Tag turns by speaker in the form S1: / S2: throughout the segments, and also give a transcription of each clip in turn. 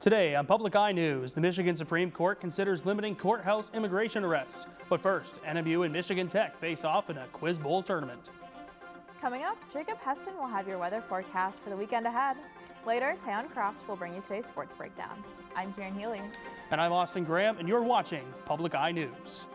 S1: Today on Public Eye News, the Michigan Supreme Court considers limiting courthouse immigration arrests. But first, NMU and Michigan Tech face off in a Quiz Bowl tournament.
S2: Coming up, Jacob Heston will have your weather forecast for the weekend ahead. Later, Tayon Croft will bring you today's sports breakdown. I'm Kieran Healy.
S1: And I'm Austin Graham, and you're watching Public Eye News.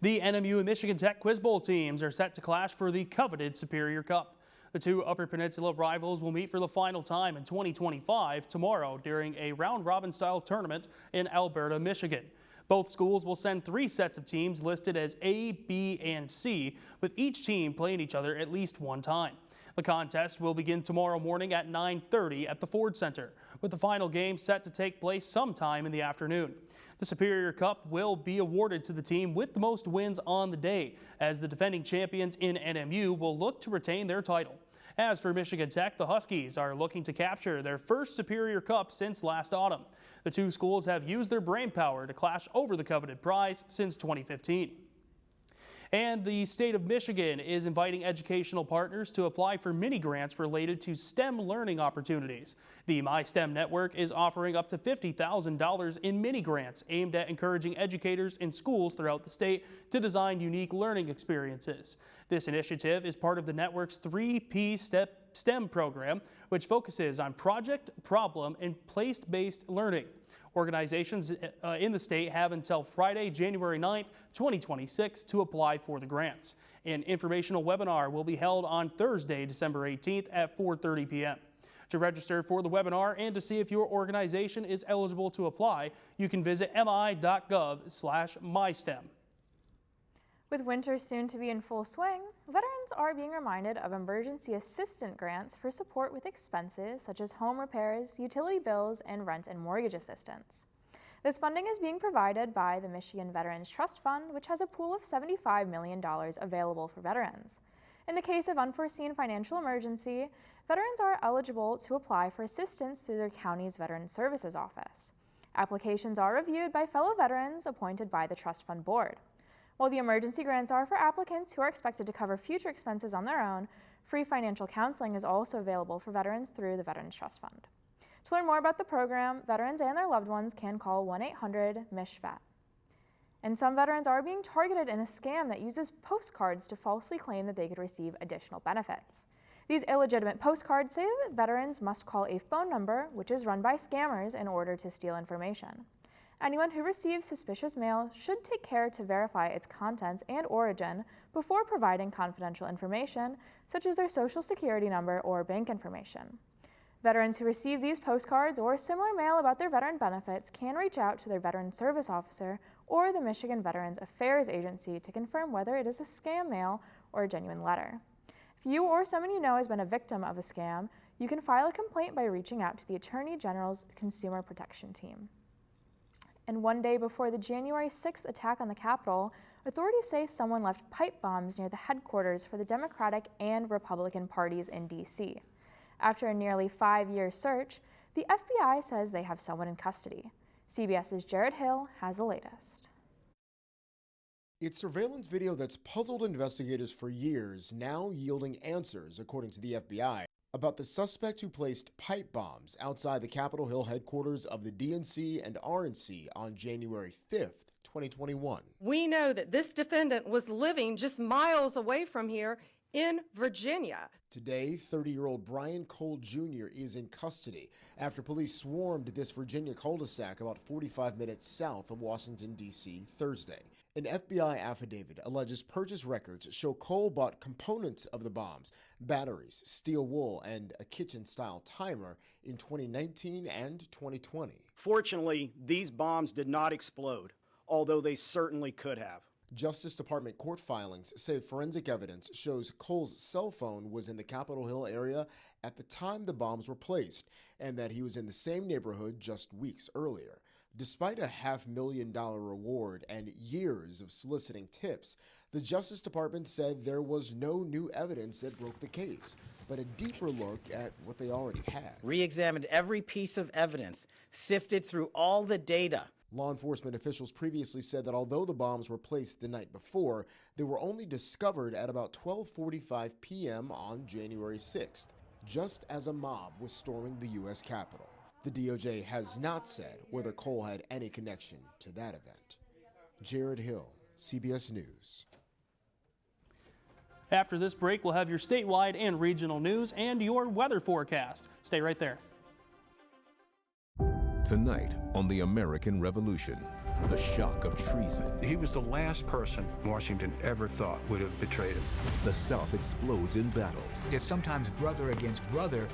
S1: The NMU and Michigan Tech Quiz Bowl teams are set to clash for the coveted Superior Cup. The two Upper Peninsula rivals will meet for the final time in 2025 tomorrow during a round-robin style tournament in Alberta, Michigan. Both schools will send 3 sets of teams listed as A, B, and C, with each team playing each other at least one time. The contest will begin tomorrow morning at 9:30 at the Ford Center, with the final game set to take place sometime in the afternoon. The Superior Cup will be awarded to the team with the most wins on the day, as the defending champions in NMU will look to retain their title. As for Michigan Tech, the Huskies are looking to capture their first Superior Cup since last autumn. The two schools have used their brainpower to clash over the coveted prize since 2015. And the state of Michigan is inviting educational partners to apply for mini grants related to STEM learning opportunities. The MySTEM network is offering up to $50,000 in mini grants aimed at encouraging educators in schools throughout the state to design unique learning experiences. This initiative is part of the network's 3P STEM program, which focuses on project, problem, and place-based learning. Organizations in the state have until Friday, January 9th, 2026 to apply for the grants. An informational webinar will be held on Thursday, December 18th at 4:30 p.m. To register for the webinar and to see if your organization is eligible to apply, you can visit mi.gov/mystem.
S2: With winter soon to be in full swing, veterans are being reminded of emergency assistance grants for support with expenses such as home repairs, utility bills, and rent and mortgage assistance. This funding is being provided by the Michigan Veterans Trust Fund, which has a pool of $75 million available for veterans. In the case of unforeseen financial emergency, veterans are eligible to apply for assistance through their county's Veterans Services Office. Applications are reviewed by fellow veterans appointed by the Trust Fund Board. While the emergency grants are for applicants who are expected to cover future expenses on their own, free financial counseling is also available for veterans through the Veterans Trust Fund. To learn more about the program, veterans and their loved ones can call 1-800-MISH-VET. And some veterans are being targeted in a scam that uses postcards to falsely claim that they could receive additional benefits. These illegitimate postcards say that veterans must call a phone number, which is run by scammers, in order to steal information. Anyone who receives suspicious mail should take care to verify its contents and origin before providing confidential information, such as their social security number or bank information. Veterans who receive these postcards or similar mail about their veteran benefits can reach out to their veteran service officer or the Michigan Veterans Affairs Agency to confirm whether it is a scam mail or a genuine letter. If you or someone you know has been a victim of a scam, you can file a complaint by reaching out to the Attorney General's Consumer Protection Team. And one day before the January 6th attack on the Capitol, authorities say someone left pipe bombs near the headquarters for the Democratic and Republican parties in D.C. After a nearly 5-year search, the FBI says they have someone in custody. CBS's Jared Hill has the latest.
S3: It's surveillance video that's puzzled investigators for years, now yielding answers, according to the FBI, about the suspect who placed pipe bombs outside the Capitol Hill headquarters of the DNC and RNC on January 5th, 2021.
S4: We know that this defendant was living just miles away from here in Virginia.
S3: Today, 30-year-old Brian Cole Jr. is in custody after police swarmed this Virginia cul-de-sac about 45 minutes south of Washington, D.C. Thursday. An FBI affidavit alleges purchase records show Cole bought components of the bombs, batteries, steel wool, and a kitchen-style timer in 2019 and 2020.
S5: Fortunately, these bombs did not explode, although they certainly could have.
S3: Justice Department court filings say forensic evidence shows Cole's cell phone was in the Capitol Hill area at the time the bombs were placed, and that he was in the same neighborhood just weeks earlier. Despite a $500,000 reward and years of soliciting tips, the Justice Department said there was no new evidence that broke the case, but a deeper look at what they already had.
S6: Re-examined every piece of evidence, sifted through all the data,
S3: Law enforcement officials previously said that although the bombs were placed the night before, they were only discovered at about 12:45 p.m. on January 6th, just as a mob was storming the U.S. Capitol. The DOJ has not said whether Cole had any connection to that event. Jared Hill, CBS News.
S1: After this break, we'll have your statewide and regional news and your weather forecast. Stay right there.
S6: Tonight on the American Revolution, the shock of treason.
S7: He was the last person Washington ever thought would have betrayed him.
S6: The South explodes in battle.
S8: It's sometimes brother against brother.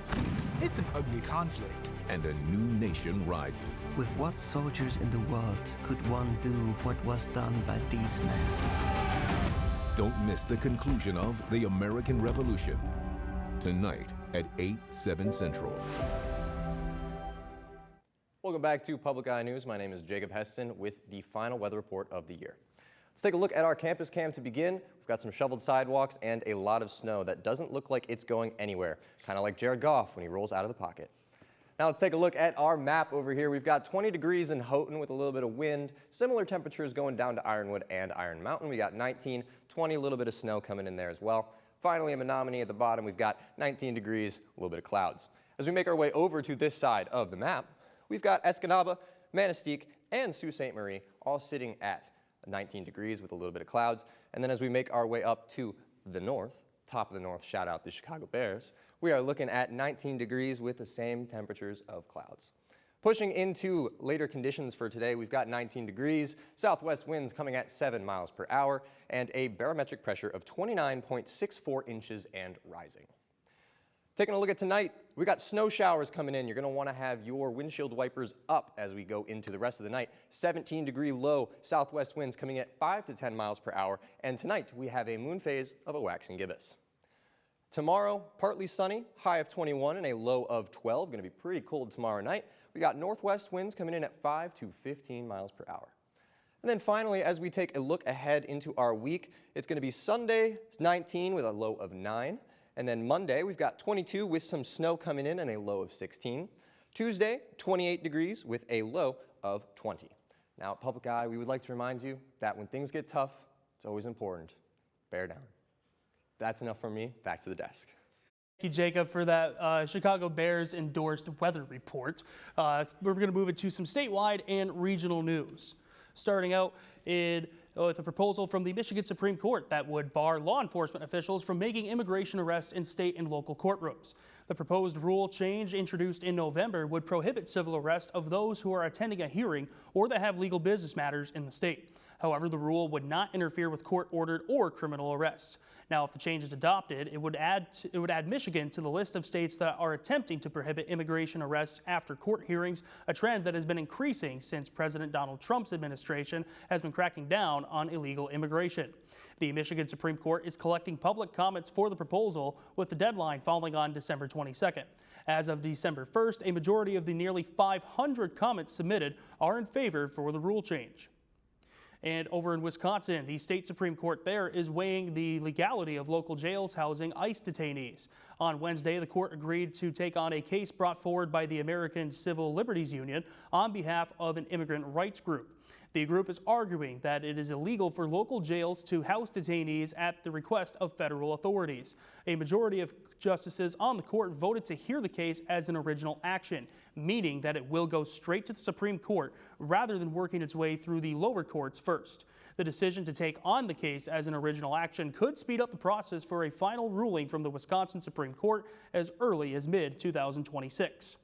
S8: It's an ugly conflict.
S6: And a new nation rises.
S9: With what soldiers in the world could one do what was done by these men?
S6: Don't miss the conclusion of the American Revolution. Tonight at 8, 7 Central.
S10: Welcome back to Public Eye News. My name is Jacob Heston with the final weather report of the year. Let's take a look at our campus cam to begin. We've got some shoveled sidewalks and a lot of snow that doesn't look like it's going anywhere, kind of like Jared Goff when he rolls out of the pocket. Now let's take a look at our map over here. We've got 20 degrees in Houghton with a little bit of wind. Similar temperatures going down to Ironwood and Iron Mountain. We got 19, 20, a little bit of snow coming in there as well. Finally, in Menominee at the bottom, we've got 19 degrees, a little bit of clouds. As we make our way over to this side of the map, we've got Escanaba, Manistee, and Sault Ste. Marie all sitting at 19 degrees with a little bit of clouds. And then as we make our way up to the north, top of the north, shout out the Chicago Bears, we are looking at 19 degrees with the same temperatures of clouds. Pushing into later conditions for today, we've got 19 degrees, southwest winds coming at 7 miles per hour, and a barometric pressure of 29.64 inches and rising. Taking a look at tonight, we got snow showers coming in. You're going to want to have your windshield wipers up as we go into the rest of the night. 17-degree low southwest winds coming in at 5 to 10 miles per hour. And tonight, we have a moon phase of a waxing gibbous. Tomorrow, partly sunny, high of 21 and a low of 12. Going to be pretty cold tomorrow night. We got northwest winds coming in at 5 to 15 miles per hour. And then finally, as we take a look ahead into our week, it's going to be Sunday, 19 with a low of 9. And then Monday, we've got 22 with some snow coming in and a low of 16. Tuesday, 28 degrees with a low of 20. Now, at Public Eye, we would like to remind you that when things get tough, it's always important. Bear down. That's enough from me. Back to the desk.
S1: Thank you, Jacob, for that Chicago Bears endorsed weather report. We're going to move it to some statewide and regional news. Starting out with a proposal from the Michigan Supreme Court that would bar law enforcement officials from making immigration arrests in state and local courtrooms. The proposed rule change introduced in November would prohibit civil arrest of those who are attending a hearing or that have legal business matters in the state. However, the rule would not interfere with court-ordered or criminal arrests. Now, if the change is adopted, it would add Michigan to the list of states that are attempting to prohibit immigration arrests after court hearings, a trend that has been increasing since President Donald Trump's administration has been cracking down on illegal immigration. The Michigan Supreme Court is collecting public comments for the proposal, with the deadline falling on December 22nd. As of December 1st, a majority of the nearly 500 comments submitted are in favor for the rule change. And over in Wisconsin, the state Supreme Court there is weighing the legality of local jails housing ICE detainees. On Wednesday, the court agreed to take on a case brought forward by the American Civil Liberties Union on behalf of an immigrant rights group. The group is arguing that it is illegal for local jails to house detainees at the request of federal authorities. A majority of justices on the court voted to hear the case as an original action, meaning that it will go straight to the Supreme Court rather than working its way through the lower courts first. The decision to take on the case as an original action could speed up the process for a final ruling from the Wisconsin Supreme Court as early as mid-2026.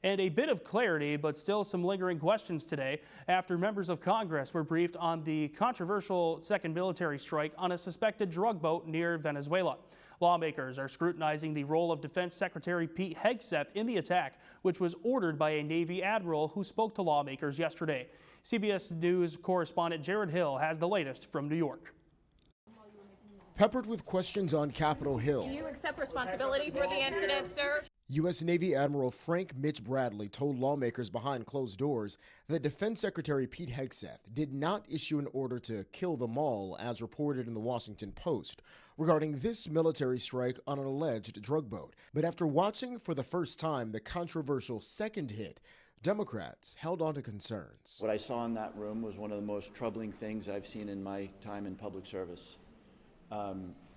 S1: And a bit of clarity, but still some lingering questions today after members of Congress were briefed on the controversial second military strike on a suspected drug boat near Venezuela. Lawmakers are scrutinizing the role of Defense Secretary Pete Hegseth in the attack, which was ordered by a Navy admiral who spoke to lawmakers yesterday. CBS News correspondent Jared Hill has the latest from New York.
S3: Peppered with questions on Capitol Hill.
S11: Do you accept responsibility for the incident, sir?
S3: U.S. Navy Admiral Frank Mitch Bradley told lawmakers behind closed doors that Defense Secretary Pete Hegseth did not issue an order to kill them all, as reported in the Washington Post, regarding this military strike on an alleged drug boat. But after watching for the first time the controversial second hit Democrats held on to concerns.
S12: What I saw in that room was one of the most troubling things I've seen in my time in public service.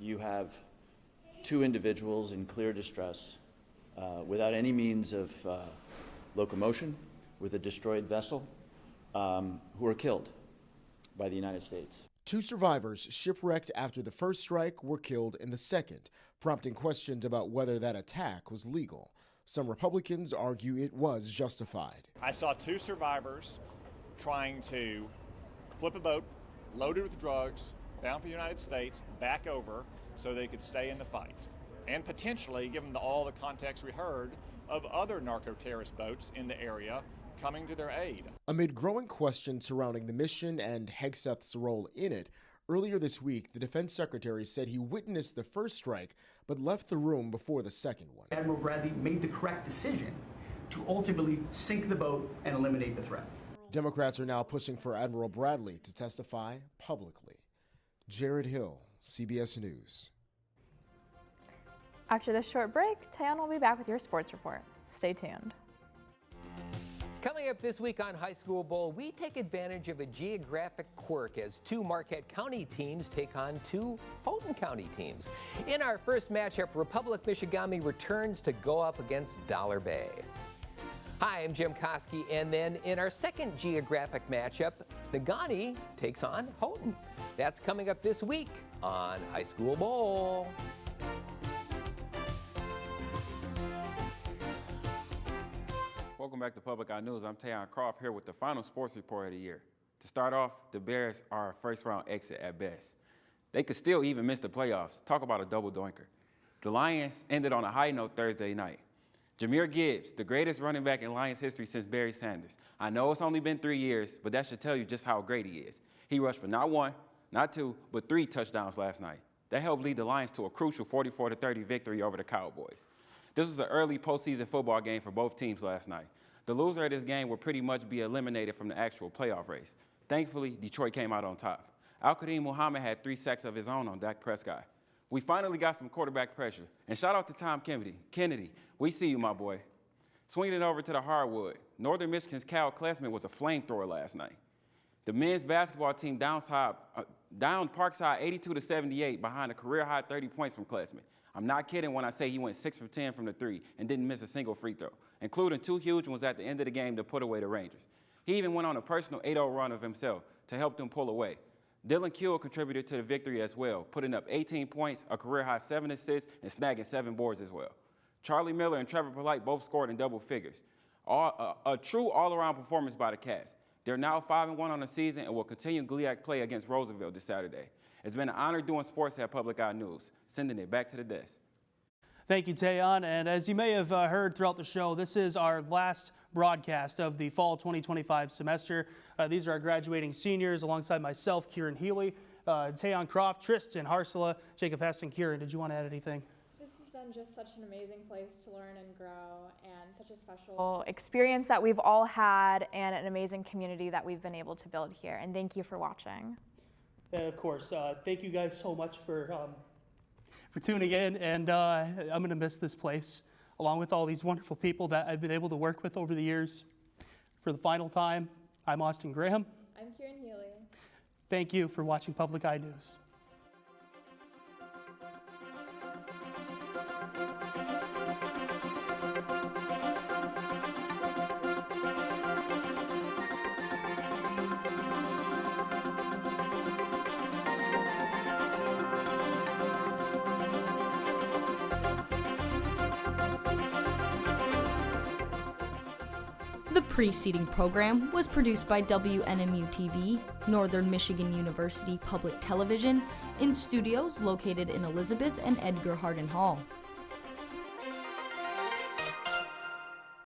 S12: You have two individuals in clear distress, without any means of locomotion, with a destroyed vessel, who were killed by the United States.
S3: Two survivors shipwrecked after the first strike were killed in the second, prompting questions about whether that attack was legal. Some Republicans argue it was justified.
S13: I saw two survivors trying to flip a boat loaded with drugs bound for the United States back over so they could stay in the fight. And potentially, given all the context we heard, of other narco-terrorist boats in the area coming to their aid.
S3: Amid growing questions surrounding the mission and Hegseth's role in it, earlier this week, the defense secretary said he witnessed the first strike but left the room before the second one.
S14: Admiral Bradley made the correct decision to ultimately sink the boat and eliminate the threat.
S3: Democrats are now pushing for Admiral Bradley to testify publicly. Jared Hill, CBS News.
S2: After this short break, Tayan will be back with your sports report. Stay tuned.
S15: Coming up this week on High School Bowl, we take advantage of a geographic quirk as two Marquette County teams take on two Houghton County teams. In our first matchup, Republic Michigami returns to go up against Dollar Bay. Hi, I'm Jim Koski, and then in our second geographic matchup, Negaunee takes on Houghton. That's coming up this week on High School Bowl.
S16: Welcome back to Public Eye News. I'm Tayon Croft here with the final sports report of the year. To start off, the Bears are a first-round exit at best. They could still even miss the playoffs. Talk about a double doinker. The Lions ended on a high note Thursday night. Jahmyr Gibbs, the greatest running back in Lions history since Barry Sanders. I know it's only been 3 years, but that should tell you just how great he is. He rushed for not one, not two, but 3 touchdowns last night. That helped lead the Lions to a crucial 44-30 victory over the Cowboys. This was an early postseason football game for both teams last night. The loser of this game will pretty much be eliminated from the actual playoff race. Thankfully, Detroit came out on top. Al-Qadim Muhammad had 3 sacks of his own on Dak Prescott. We finally got some quarterback pressure. And shout out to Tom Kennedy. We see you, my boy. Swinging it over to the hardwood. Northern Michigan's Cal Klesman was a flamethrower last night. The men's basketball team down Parkside 82-78 behind a career-high 30 points from Klesman. I'm not kidding when I say he went 6 for 10 from the 3 and didn't miss a single free throw, including 2 huge ones at the end of the game to put away the Rangers. He even went on a personal 8-0 run of himself to help them pull away. Dylan Kuehl contributed to the victory as well, putting up 18 points, a career-high 7 assists, and snagging 7 boards as well. Charlie Miller and Trevor Polite both scored in double figures. A true all-around performance by the Cats. They're now 5-1 on the season and will continue GLIAC play against Roosevelt this Saturday. It's been an honor doing sports at Public Eye News. Sending it back to the desk.
S1: Thank you, Tayon. And as you may have heard throughout the show, this is our last broadcast of the fall 2025 semester. These are our graduating seniors alongside myself, Kieran Healy, Tayon Croft, Tristan Harsela, Jacob Heston. Kieran, did you want to add anything?
S2: This has been just such an amazing place to learn and grow, and such a special experience that we've all had, and an amazing community that we've been able to build here. And thank you for watching.
S1: And of course, thank you guys so much for tuning in, and I'm going to miss this place, along with all these wonderful people that I've been able to work with over the years. For the final time, I'm Austin Graham.
S2: I'm Kieran Healy.
S1: Thank you for watching Public Eye News.
S17: The preceding program was produced by WNMU-TV, Northern Michigan University Public Television, in studios located in Elizabeth and Edgar Hardin Hall.